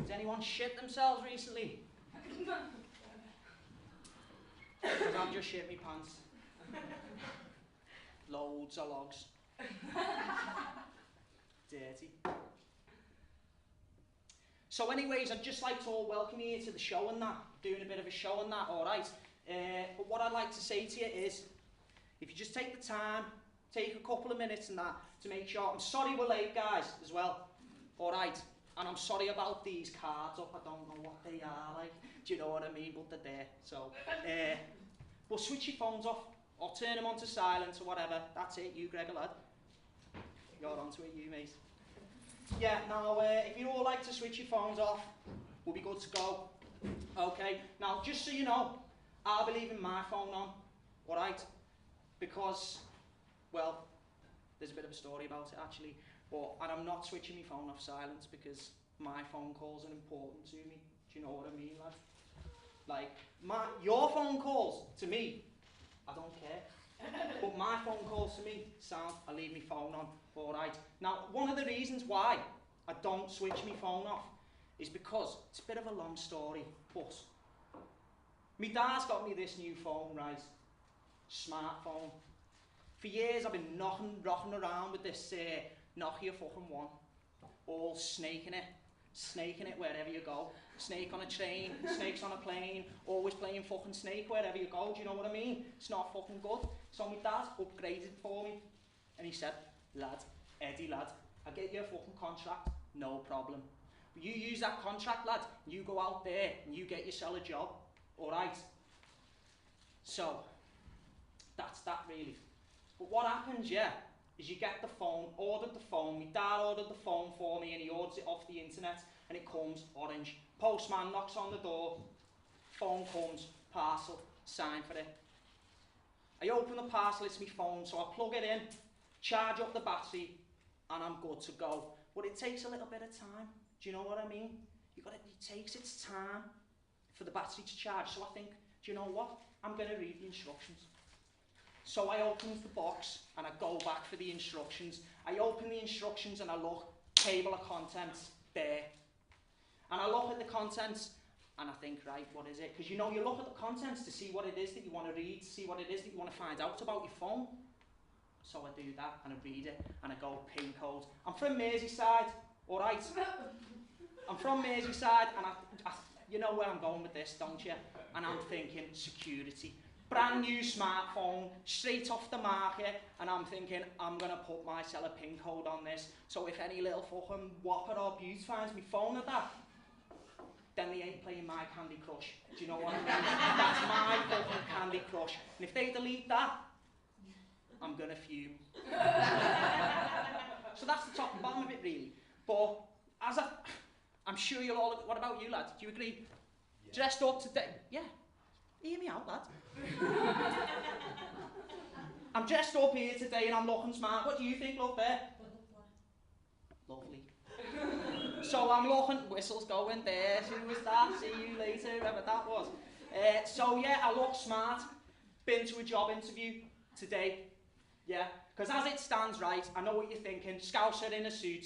Has anyone shit themselves recently? Because I've just shit my pants. Loads of logs. Dirty. So anyways, I'd just like to all welcome you to the show and that. Doing a bit of a show and that, alright? But what I'd like to say to you is, if you just take the time, take a couple of minutes and that, to make sure, I'm sorry we're late guys, as well. Alright? And I'm sorry about these cards up, I don't know what they are like, do you know what I mean? But they're there, so. But switch your phones off, or turn them on to silent or whatever. That's it, you Gregor lad. You're onto it, you mate. Yeah, now if you all like to switch your phones off, we'll be good to go. Okay, now just so you know, I'll be leaving my phone on, alright? Because, well, there's a bit of a story about it actually, and I'm not switching my phone off silence because my phone calls are important to me. Do you know what I mean, lad? Like, your phone calls to me, I don't care. But my phone calls to me, sound, I leave my phone on, alright? Now, one of the reasons why I don't switch my phone off is because it's a bit of a long story, but my dad's got me this new phone, right? Smartphone. For years I've been rocking around with this Nokia fucking one, all snaking it wherever you go. Snake on a train, snakes on a plane, always playing fucking Snake wherever you go, do you know what I mean? It's not fucking good. So my dad upgraded for me, and he said, lad, Eddie lad, I'll get you a fucking contract, no problem. But you use that contract lad, and you go out there and you get yourself a job, alright? So, that's that really. But what happens, yeah, is you get the phone, ordered the phone, my dad ordered the phone for me and he orders it off the internet and it comes orange. Postman knocks on the door, phone comes, parcel, sign for it. I open the parcel, it's my phone, so I plug it in, charge up the battery and I'm good to go. But it takes a little bit of time, do you know what I mean? It takes its time for the battery to charge, so I think, do you know what? I'm going to read the instructions. So I open the box and I go back for the instructions. I open the instructions and I look, table of contents, there. And I look at the contents and I think, right, what is it? Because you know, you look at the contents to see what it is that you want to read, to see what it is that you want to find out about your phone. So I do that and I read it and I go PIN code. I'm from Merseyside, alright? I'm from Merseyside and you know where I'm going with this, don't you? And I'm thinking, security. Brand new smartphone, straight off the market, and I'm thinking, I'm going to put myself a PIN code on this, so if any little fucking whopper or beaut finds my phone at that, then they ain't playing my Candy Crush. Do you know what I mean? That's my fucking Candy Crush. And if they delete that, I'm going to fume. So that's the top and bottom of it, really. But, I'm sure you'll all, what about you, lads? Do you agree? Yeah. Dressed up today? Yeah. Hear me out, lad. I'm dressed up here today and I'm looking smart. What do you think, love, there? Lovely. So I'm looking, whistles going there. Who was that? See you later, whoever that was. So yeah, I look smart. Been to a job interview today. Yeah, because as it stands, right, I know what you're thinking. Scouser in a suit.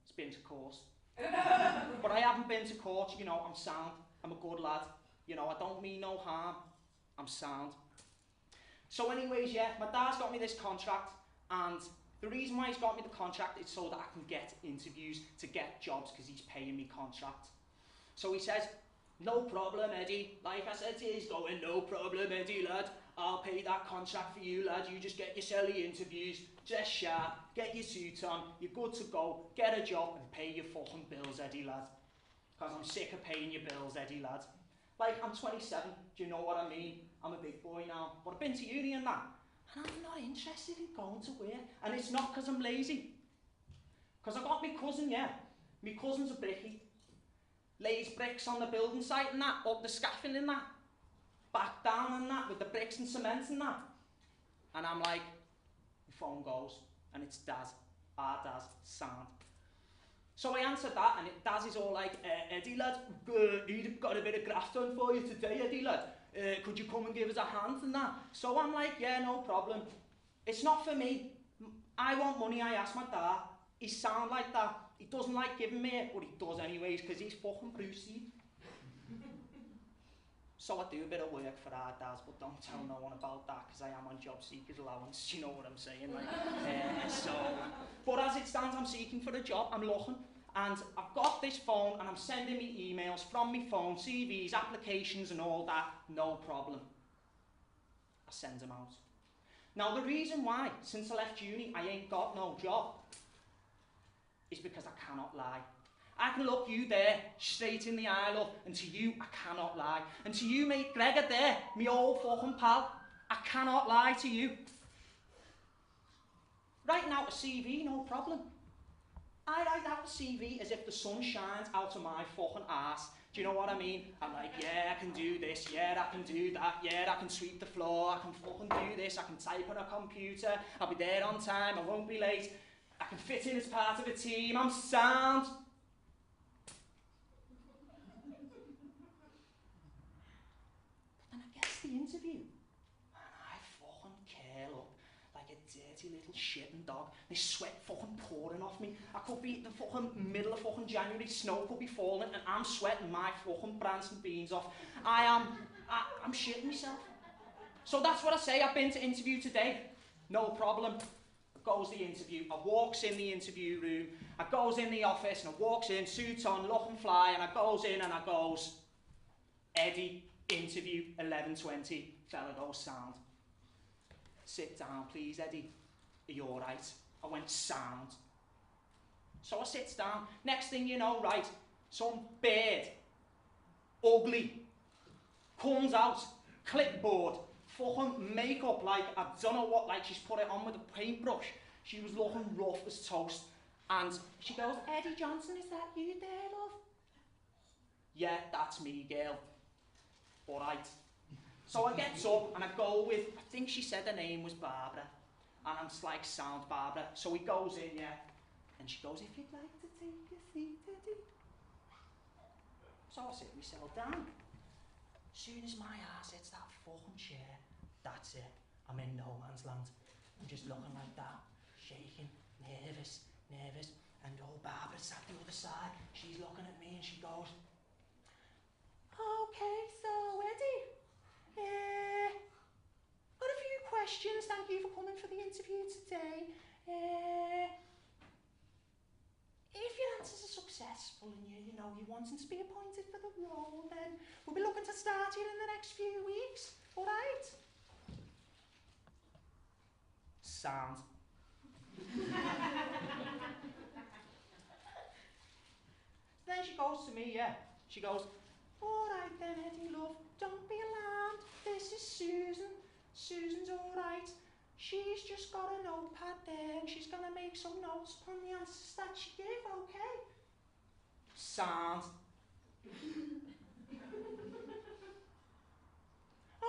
It's been to court. But I haven't been to court, you know, I'm sound. I'm a good lad. You know, I don't mean no harm. I'm sound. So anyways, yeah, my dad's got me this contract, and the reason why he's got me the contract is so that I can get interviews, to get jobs, because he's paying me contract. So he says, no problem, Eddie. Like I said to you, he's going, no problem, Eddie, lad. I'll pay that contract for you, lad. You just get yourself the interviews, dress sharp, get your suit on, you're good to go, get a job, and pay your fucking bills, Eddie, lad. Because I'm sick of paying your bills, Eddie, lad. Like, I'm 27, do you know what I mean? I'm a big boy now, but I've been to uni and that, and I'm not interested in going to work. And it's not because I'm lazy. Because I got my cousin, yeah. My cousin's a brickie. Lays bricks on the building site and that, up the scaffolding and that. Back down and that, with the bricks and cement and that. And I'm like, the phone goes, and it's Daz. Our Daz, sound. So I answered that, and Daz is all like, Eddie lad, got a bit of graft on for you today, Eddie lad. Could you come and give us a hand and that? So I'm like, yeah, no problem. It's not for me. I want money, I asked my dad. He sound like that. He doesn't like giving me it, but he does anyways, because he's fucking Brucey. So I do a bit of work for our dads, but don't tell no one about that, because I am on job seekers allowance, you know what I'm saying? Like, but as it stands, I'm seeking for a job, I'm looking, and I've got this phone, and I'm sending me emails from my phone, CVs, applications and all that, no problem. I send them out. Now the reason why, since I left uni, I ain't got no job, is because I cannot lie. I can look you there, straight in the eye, love, and to you, I cannot lie. And to you, mate Gregor there, me old fucking pal, I cannot lie to you. Writing out a CV, no problem. I write out a CV as if the sun shines out of my fucking arse. Do you know what I mean? I'm like, yeah, I can do this, yeah, I can do that, yeah, I can sweep the floor, I can fucking do this, I can type on a computer, I'll be there on time, I won't be late, I can fit in as part of a team, I'm sound. The interview, and I fucking curl up like a dirty little shitting dog. There's sweat fucking pouring off me. I could be in the fucking middle of fucking January, snow could be falling, and I'm sweating my fucking Branson beans off. I'm shitting myself. So that's what I say. I've been to interview today. No problem. Goes the interview. I walks in the interview room. I goes in the office and I walks in, suit on, looking fly, and I goes in and I goes, Eddie. Interview 11:20, fella goes sound. Sit down please Eddie, are you alright? I went sound. So I sits down, next thing you know, right, some bird, ugly, comes out, clipboard, fucking makeup like, I don't know what, like she's put it on with a paintbrush. She was looking rough as toast. And she goes, Eddie Johnson, is that you there, love? Yeah, that's me, girl. Alright. So I get up and I go with, I think she said her name was Barbara. And I'm just like, sound Barbara. So he goes in, yeah. And she goes, if you'd like to take a seat, Eddie. So I sit myself down. As soon as my ass hits that fucking chair, that's it. I'm in no man's land. I'm just looking like that, shaking, nervous. And old Barbara's at the other side. She's looking at me and she goes, okay, so Eddie, got a few questions. Thank you for coming for the interview today. If your answers are successful and you're wanting to be appointed for the role, then we'll be looking to start you in the next few weeks. All right? Sound. Then she goes to me, yeah. She goes, all right then, Eddie, love, don't be alarmed. This is Susan. Susan's all right. She's just got a notepad there and she's going to make some notes upon the answers that she gave, okay? Sound.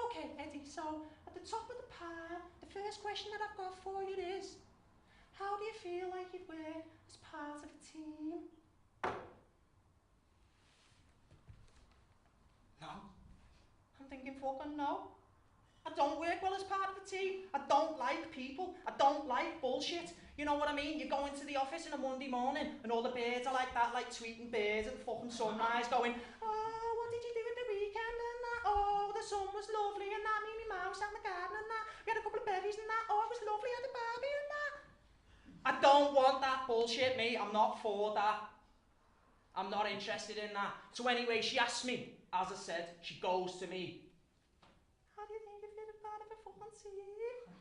Okay, Eddie, so at the top of the pile, the first question that I've got for you is, how do you feel like you'd work as part of a team? No. I'm thinking fucking no. I don't work well as part of a team. I don't like people. I don't like bullshit. You know what I mean? You go into the office on a Monday morning and all the birds are like that, like tweeting birds at the fucking sunrise going, oh, what did you do at the weekend and that? Oh, the sun was lovely and that, me and my mouse out in the garden and that. We had a couple of berries and that. Oh, it was lovely at the Barbie and that. I don't want that bullshit, mate. I'm not for that. I'm not interested in that. So anyway, she asked me, as I said, she goes to me, how do you think if you're a part of a fucking team?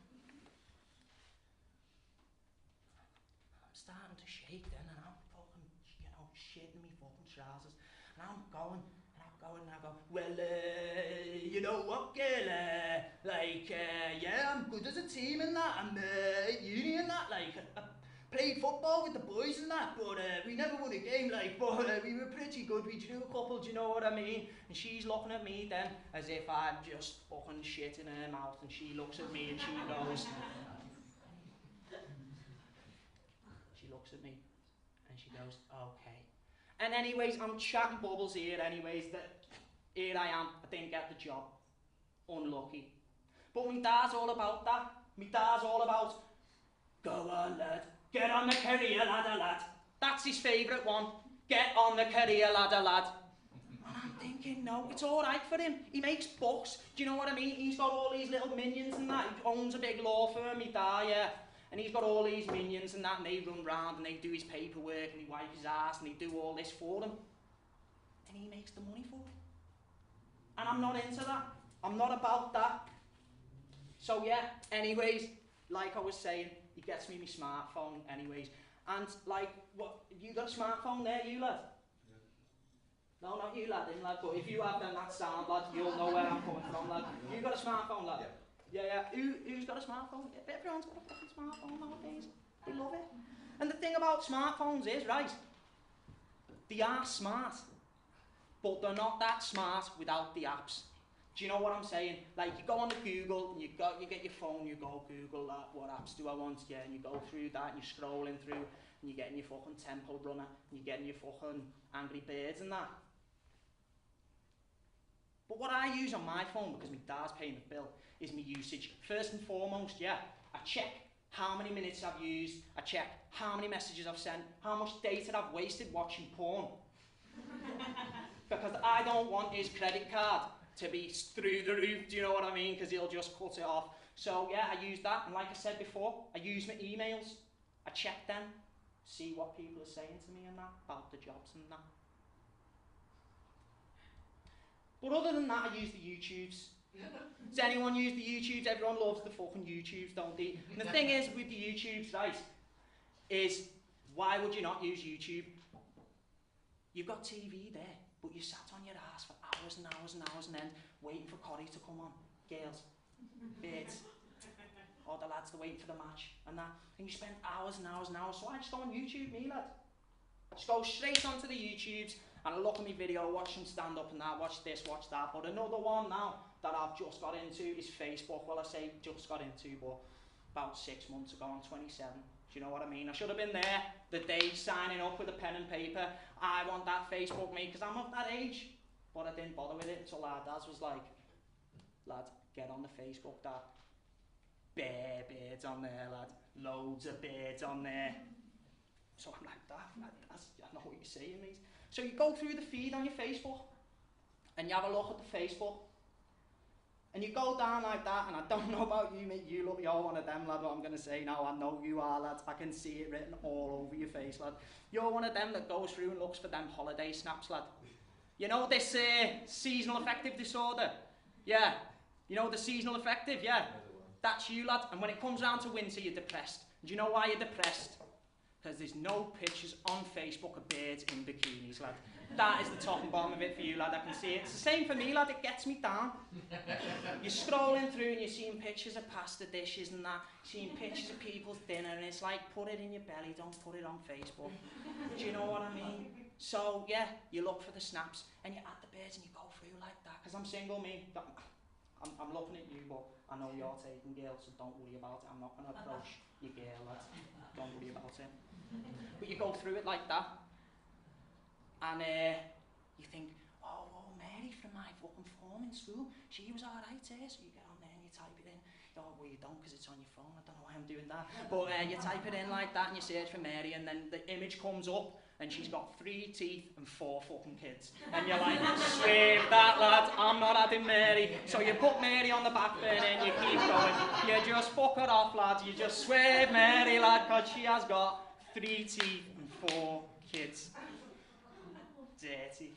I'm starting to shake then and I'm fucking, shitting me fucking trousers. And I'm going, and I'm going, and I go, well, you know what, girl, yeah, I'm good as a team and that, I'm at uni and that, like, I played football with the boys and that, but we never won a game, like, but we were pretty good, we drew a couple, do you know what I mean? And she's looking at me then, as if I'm just fucking shit in her mouth, and she looks at me and she goes, she looks at me, and she goes, okay. And anyways, I'm chatting bubbles here anyways, that here I am, I didn't get the job. Unlucky. But my dad's all about that. My dad's all about, go on lad, Get on the career ladder, lad. That's his favourite one. Get on the career ladder, lad. And I'm thinking, no, it's all right for him. He makes bucks. Do you know what I mean? He's got all these little minions and that. He owns a big law firm, he dad, yeah. And he's got all these minions and that, and they run round and they do his paperwork and he wipe his ass and they do all this for him. And he makes the money for it. And I'm not into that. I'm not about that. So yeah, anyways, like I was saying, he gets me my smartphone anyways. And like, what, you got a smartphone there, you lad? Yeah. No, not you lad, him lad, but if you have them, that sound lad, you'll know where I'm coming from lad. You got a smartphone lad? Yeah. Yeah, yeah. Who's got a smartphone? Everyone's got a fucking smartphone nowadays. They love it. And the thing about smartphones is, right, they are smart, but they're not that smart without the apps. Do you know what I'm saying? Like, you go on to Google, and you get your phone, you go Google that, what apps do I want? Yeah, and you go through that, and you're scrolling through, and you're getting your fucking Temple Runner, and you're getting your fucking Angry Birds and that. But what I use on my phone, because my dad's paying the bill, is my usage. First and foremost, yeah, I check how many minutes I've used, I check how many messages I've sent, how much data I've wasted watching porn. Because I don't want his credit card to be through the roof, do you know what I mean? Because he'll just cut it off. So yeah, I use that, and like I said before, I use my emails. I check them, see what people are saying to me and that, about the jobs and that. But other than that, I use the YouTubes. Does anyone use the YouTubes? Everyone loves the fucking YouTubes, don't they? And the thing is, with the YouTubes, right, is why would you not use YouTube? You've got TV there, but you sat on your ass for hours and hours and hours and then waiting for Corrie to come on. Girls, babes, or the lads, they're waiting for the match and that. And you spend hours and hours and hours. So I just go on YouTube, me lad. Just go straight onto the YouTubes and I look at my video, watch some stand up and that, watch this, watch that. But another one now that I've just got into is Facebook. Well, I say just got into, but about 6 months ago, I'm 27. Do you know what I mean? I should have been there the day signing up with a pen and paper. I want that Facebook, mate, because I'm of that age. But I didn't bother with it until our dad was like, lad, get on the Facebook, dad. Bare birds on there, lad. Loads of birds on there. So I'm like, I know what you're saying, mate. So you go through the feed on your Facebook, and you have a look at the Facebook, and you go down like that, and I don't know about you, mate, you're one of them, lad, what I'm going to say now, I know you are, lad, I can see it written all over your face, lad. You're one of them that goes through and looks for them holiday snaps, lad. You know this seasonal affective disorder? Yeah. You know the seasonal affective? Yeah. That's you, lad. And when it comes around to winter, you're depressed. Do you know why you're depressed? Because there's no pictures on Facebook of birds in bikinis, lad. That is the top and bottom of it for you, lad. I can see it. It's the same for me, lad. It gets me down. You're scrolling through and you're seeing pictures of pasta dishes and that, seeing pictures of people's dinner, and it's like, put it in your belly, don't put it on Facebook. Do you know what I mean? So, yeah, you look for the snaps and you add the birds and you go through like that. Because I'm single, me. I'm looking at you, but I know you're taking girls, so don't worry about it. I'm not going to approach your girl, lad. Don't worry about it. But you go through it like that, and you think, oh, Mary from my fucking form in school, she was alright here, so you get on there and you type it in. Oh, well, you don't, because it's on your phone. I don't know why I'm doing that. But you type it in like that and you search for Mary, and then the image comes up and she's got 3 teeth and 4 fucking kids. And you're like, save that, lad, I'm not adding Mary. So you put Mary on the back burner and you keep going. You just fuck her off, lad. You just swerve Mary, lad, because she has got 3 teeth and 4 kids. Dirty.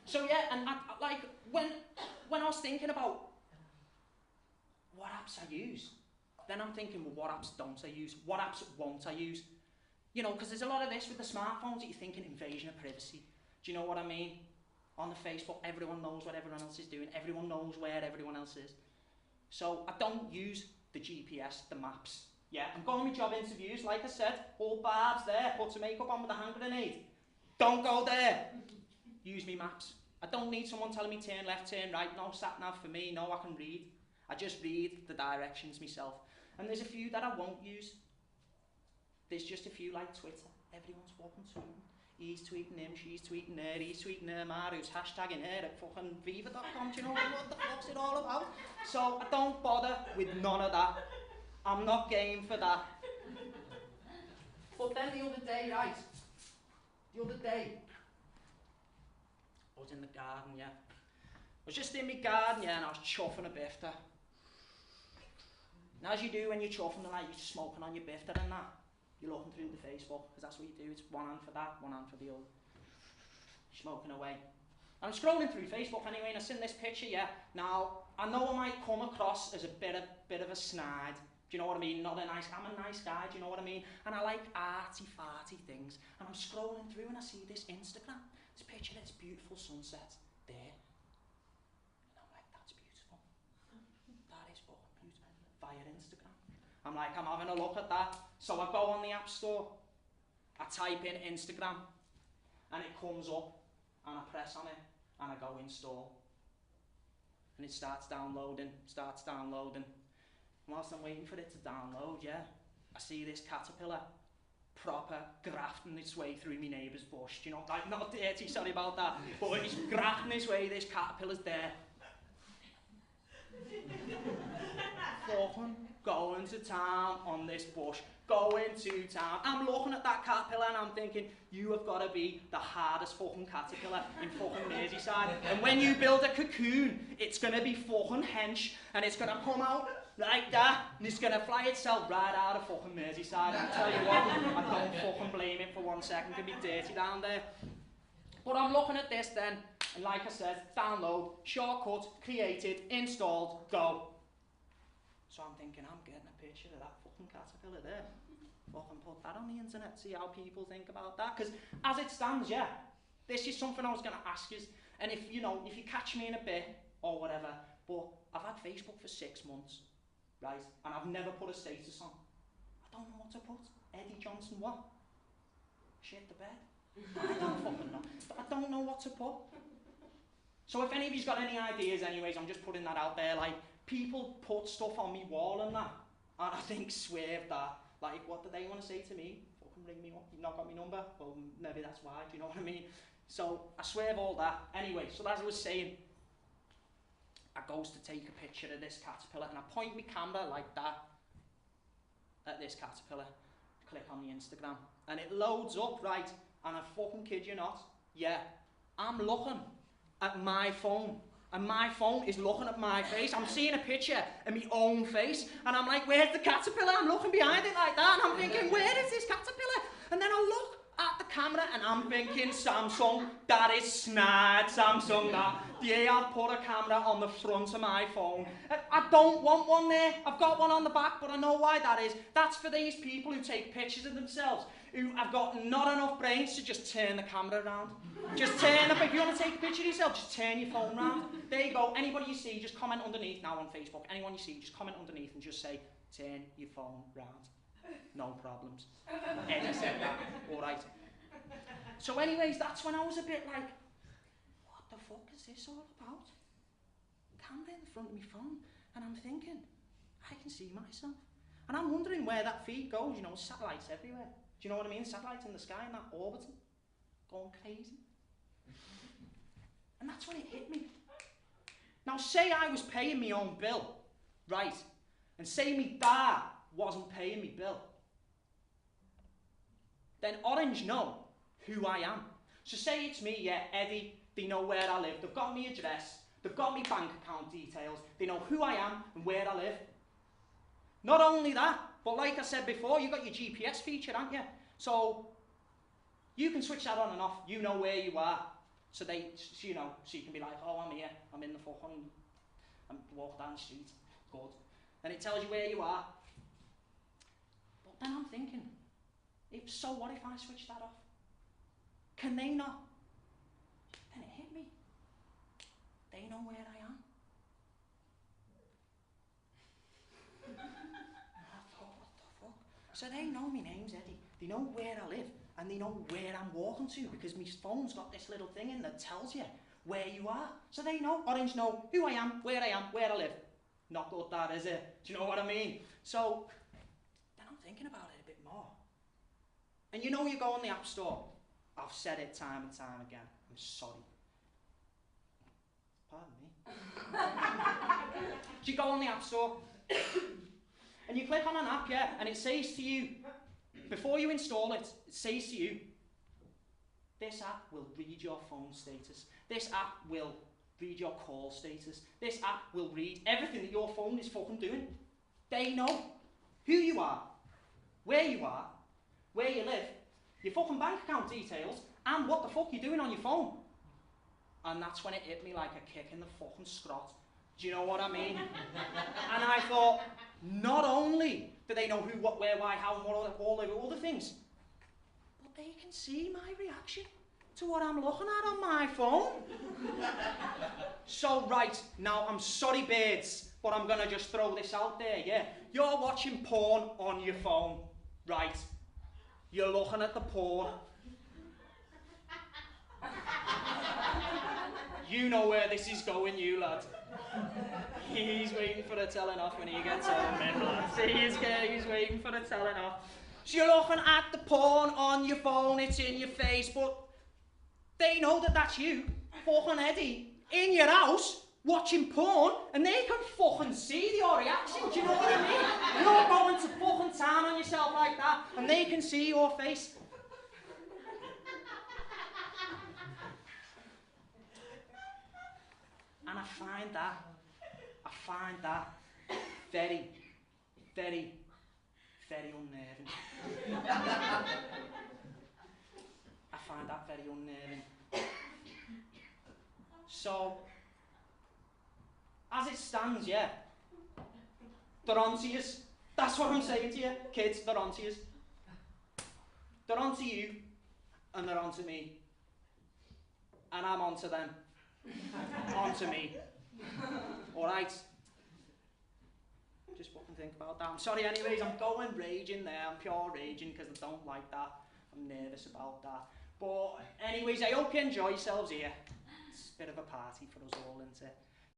So yeah, and like, when I was thinking about what apps I use, then I'm thinking, well, what apps don't I use? What apps won't I use? You know, because there's a lot of this with the smartphones that you're thinking invasion of privacy. Do you know what I mean? On the Facebook, everyone knows what everyone else is doing. Everyone knows where everyone else is. So I don't use the GPS, the maps. Yeah, I'm going to job interviews, like I said, all barbs there, put some makeup on with a hand grenade. Don't go there. Use me maps. I don't need someone telling me turn left, turn right. No sat nav for me. No, I can read. I just read the directions myself. And there's a few that I won't use. There's just a few like Twitter. Everyone's fucking tweeting. He's tweeting him, she's tweeting her, he's tweeting her, who's hashtagging her at fucking viva.com. Do you know what the fuck's it all about? So I don't bother with none of that. I'm not game for that. But then the other day, right, I was in the garden, yeah. I was just in my garden, yeah, and I was chuffing a bifter. And as you do when you're chuffing, like you're smoking on your bifter and that, you're looking through the Facebook, because that's what you do. It's one hand for that, one hand for the other. Smoking away. I'm scrolling through Facebook anyway, and I've seen this picture, yeah. Now, I know I might come across as a bit of a snide. Do you know what I mean? I'm a nice guy, do you know what I mean? And I like arty-farty things. And I'm scrolling through and I see this Instagram. This picture, this beautiful sunset there. And I'm like, that's beautiful. That is fucking beautiful. Via Instagram. I'm like, I'm having a look at that. So I go on the App Store. I type in Instagram. And it comes up. And I press on it. And I go install. And it starts downloading. Whilst I'm waiting for it to download, yeah, I see this caterpillar proper grafting its way through my neighbour's bush. Do you know, like, not dirty, sorry about that, but he's grafting his way, this caterpillar's there. Fucking going to town on this bush. Going to town. I'm looking at that caterpillar and I'm thinking, you have got to be the hardest fucking caterpillar in fucking Merseyside. And when you build a cocoon, it's going to be fucking hench and it's going to come out like that, and it's going to fly itself right out of fucking Merseyside. And I tell you what, I don't fucking blame it for 1 second. It can be dirty down there. But I'm looking at this then, and like I said, download, shortcut, created, installed, go. So I'm thinking, I'm getting a picture of that fucking caterpillar there. Fucking put that on the internet, see how people think about that. Because as it stands, yeah, this is something I was going to ask you. And if you catch me in a bit, or whatever, but I've had Facebook for 6 months. Right, and I've never put a status on. I don't know what to put. Eddie Johnson what? Shit the bed? I don't fucking know. I don't know what to put. So if any of you's got any ideas anyways, I'm just putting that out there. Like, people put stuff on me wall and that. And I think swerve that. Like, what do they want to say to me? Fucking ring me up. You've not got my number? Well, maybe that's why, do you know what I mean? So I swerve all that. Anyway, so as I was saying, I goes to take a picture of this caterpillar and I point my camera like that at this caterpillar, click on the Instagram, and it loads up, right, and I fucking kid you not, yeah, I'm looking at my phone, and my phone is looking at my face. I'm seeing a picture of my own face, and I'm like, where's the caterpillar? I'm looking behind it like that, and I'm thinking, where is this caterpillar? And then I look at the camera and I'm thinking, Samsung, that is snide, Samsung, that. Yeah, I've put a camera on the front of my phone. I don't want one there. I've got one on the back, but I know why that is. That's for these people who take pictures of themselves, who have got not enough brains to just turn the camera around. Just turn the, if you want to take a picture of yourself, just turn your phone around. There you go. Anybody you see, just comment underneath now on Facebook. Anyone you see, just comment underneath and just say, turn your phone round. No problems. Eddie said that. All right. So anyways, that's when I was a bit like, what the fuck is this all about? Camera in the front of my phone. And I'm thinking, I can see myself. And I'm wondering where that feed goes, you know, satellites everywhere. Do you know what I mean? Satellites in the sky and that orbiting. Going crazy. And that's when it hit me. Now say I was paying my own bill, right? And say me dad wasn't paying me bill. Then Orange know who I am. So say it's me, yeah, Eddie, they know where I live, they've got my address, they've got my bank account details, they know who I am and where I live. Not only that, but like I said before, you've got your GPS feature, haven't you? So you can switch that on and off, you know where you are. So they, so, you know, so you can be like, oh, I'm here, I'm in the fucking, I'm walking down the street, good. And it tells you where you are. But then I'm thinking, so what if I switch that off? Can they not? Then it hit me. They know where I am. And I thought, what the fuck? So they know my name's Eddie. They know where I live. And they know where I'm walking to, because my phone's got this little thing in that tells you where you are. So they know, Orange know who I am, where I live. Not good that, is it? Do you know what I mean? So then I'm thinking about it a bit more. And you know, you go on the App Store. I've said it time and time again. I'm sorry. Pardon me. So you go on the App Store and you click on an app, yeah, and it says to you, before you install it, it says to you, this app will read your phone status. This app will read your call status. This app will read everything that your phone is fucking doing. They know who you are, where you live, your fucking bank account details, and what the fuck you're doing on your phone. And that's when it hit me like a kick in the fucking scrot. Do you know what I mean? And I thought, not only do they know who, what, where, why, how, and what, all the other things, but they can see my reaction to what I'm looking at on my phone. So, right, now I'm sorry, birds, but I'm gonna just throw this out there, yeah? You're watching porn on your phone, right? You're looking at the porn. You know where this is going, you lad. He's waiting for the telling off when he gets home, then, lad. He's waiting for the telling off. So you're looking at the porn on your phone, it's in your face, but they know that that's you, fucking Eddie, in your house, watching porn, and they can fucking see your reaction, do you know what I mean? You're going to fucking town on yourself like that, and they can see your face. And I find that very, very, very unnerving. I find that very unnerving. So, as it stands, yeah, they're onto yous. That's what I'm saying to you, kids, they're onto yous. They're onto you, and they're onto me. And I'm onto them. Onto me. Alright. Just fucking think about that. I'm sorry anyways, I'm going raging there. I'm pure raging because I don't like that. I'm nervous about that. But anyways, I hope you enjoy yourselves here. It's a bit of a party for us all, isn't it?